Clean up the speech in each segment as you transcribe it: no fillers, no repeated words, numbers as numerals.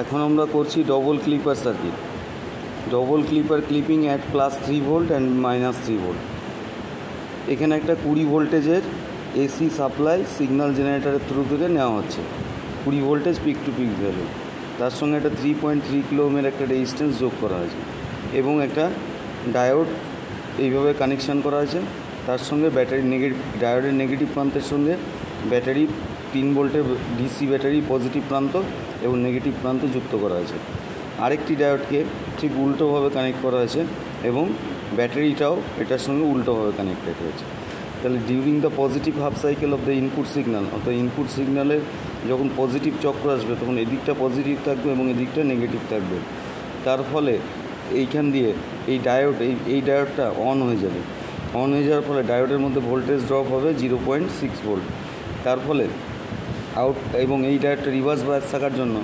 এখন আমরা করছি double clipper circuit. Double clipper clipping at +3 volt and -3 volt. এখানে একটা 20 ভোল্টেজের এসি সাপ্লাই সিগন্যাল জেনারেটরের থ্রু থেকে নেওয়া হচ্ছে, 20 voltage peak to peak value. তার সঙ্গে একটা 3.3 কিলো ওহমের একটা রেজিস্ট্যান্স যোগ করা হয়েছে এবং একটা ডায়োড এইভাবে কানেকশান করা আছে। তার সঙ্গে ব্যাটারি ডায়োডের নেগেটিভ প্রান্তের সঙ্গে ব্যাটারি 3 ভোল্টের ডিসি ব্যাটারি পজিটিভ প্রান্ত এবং নেগেটিভ প্রান্ত যুক্ত করা হয়েছে। আরেকটি ডায়োডকে ঠিক উল্টোভাবে কানেক্ট করা হয়েছে এবং ব্যাটারিটাও এটার সঙ্গে উল্টোভাবে কানেক্টেড হয়েছে। তাহলে during the positive half cycle of the input signal, অর্থাৎ ইনপুট সিগন্যালের যখন পজিটিভ চক্র আসবে তখন এদিকটা পজিটিভ থাকবে এবং এদিকটা নেগেটিভ থাকবে। তার ফলে এইখান দিয়ে এই ডায়োডটা অন হয়ে যাবে। অন হয়ে যাওয়ার ফলে ডায়োডের মধ্যে ভোল্টেজ ড্রপ হবে 0.6 ভোল্ট। তার ফলে এবং এই ডায়োডটা রিভার্স বায়াস থাকার জন্য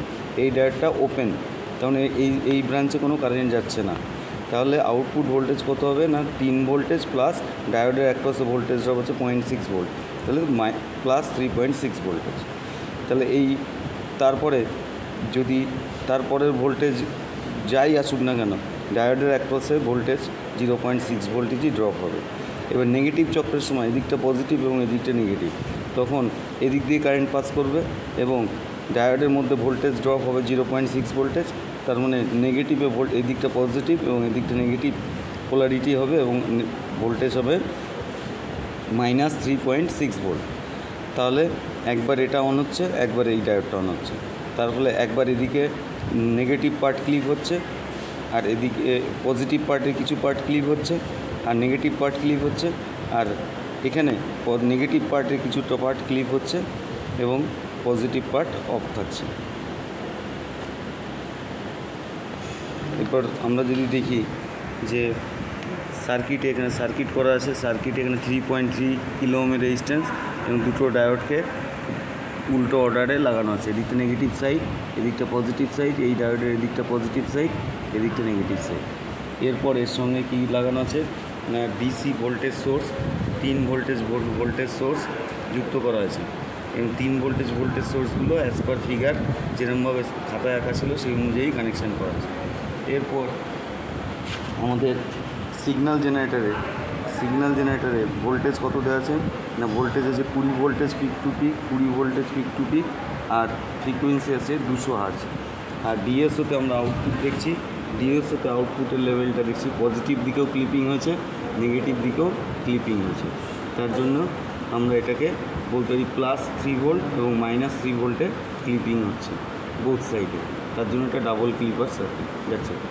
এই ডায়োডটা ওপেন, কারণ এই ব্রাঞ্চে কোনো কারেন্ট যাচ্ছে না। তাহলে আউটপুট ভোল্টেজ কত হবে না 3 ভোল্টেজ প্লাস ডায়োডের একপাশে ভোল্টেজ ড্রপ হচ্ছে 0.6 ভোল্ট, তাহলে প্লাস 3.6 ভোল্টেজ। তাহলে তারপরে যদি তারপরের ভোল্টেজ যাই আসুক না কেন, ডায়োডের একপাশে ভোল্টেজ 0.6 ভোল্টেজই ড্রপ হবে। এবার নেগেটিভ চক্রের সময় এদিকটা পজিটিভ এবং এদিকটা নেগেটিভ, তখন এদিক দিয়ে কারেন্ট পাস করবে এবং ডায়োডের মধ্যে ভোল্টেজ ড্রপ হবে 0.6 ভোল্টেজ। তার মানে নেগেটিভে এদিকটা পজিটিভ এবং এদিকটা নেগেটিভ পোলারিটি হবে এবং ভোল্টেজ হবে -3.6 ভোল্ট। তাহলে একবার এটা অন হচ্ছে, একবার এই ডায়োডটা অন হচ্ছে। তার ফলে একবার এদিকে নেগেটিভ পার্ট ক্লিপ হচ্ছে আর এদিকে পজিটিভ পার্টের কিছু পার্ট ক্লিপ হচ্ছে আর নেগেটিভ পার্ট ক্লিপ হচ্ছে, আর এখানে নেগেটিভ পার্টের কিছুটা পার্ট ক্লিপ হচ্ছে এবং পজিটিভ পার্ট অফ থাকছে। এরপর আমরা যদি দেখি যে এখানে সার্কিট করা আছে, এখানে 3.3 কিলো ওহমের রেজিস্ট্যান্স এবং দুটো ডায়োডকে উল্টো অর্ডারে লাগানো আছে। এদিকটা নেগেটিভ সাইড, এদিকটা পজিটিভ সাইড, এই ডায়োডের এদিকটা পজিটিভ সাইড, এদিকটা নেগেটিভ সাইড। এরপর এর সঙ্গে কি লাগানো আছে না DC voltage source, 3 voltage source যুক্ত করা আছে এবং 3 ভোল্টেজ সোর্সগুলো অ্যাজ পার ফিগার যেরকমভাবে খাতায় আঁকা ছিল সেই অনুযায়ী কানেকশান করা আছে। এরপর আমাদের সিগন্যাল জেনারেটারে ভোল্টেজ কত দেওয়া আছে না ভোল্টেজ আছে 20 voltage peak to pick R frequency আছে 200 হার্জ। আর ডিএসওতে আমরা আউটপুট দেখছি, ডিএসওতে আউটপুটের লেভেলটা দেখছি পজিটিভ দিকেও ক্লিপিং হয়েছে, নেগেটিভ দিকেও ক্লিপিং হয়েছে। তার জন্য আমরা এটাকে বলতে পারি +3 ভোল্ট এবং -3 ভোল্টে ক্লিপিং হচ্ছে বোথ সাইডে। তার জন্য এটা double clipper circuit. That's it.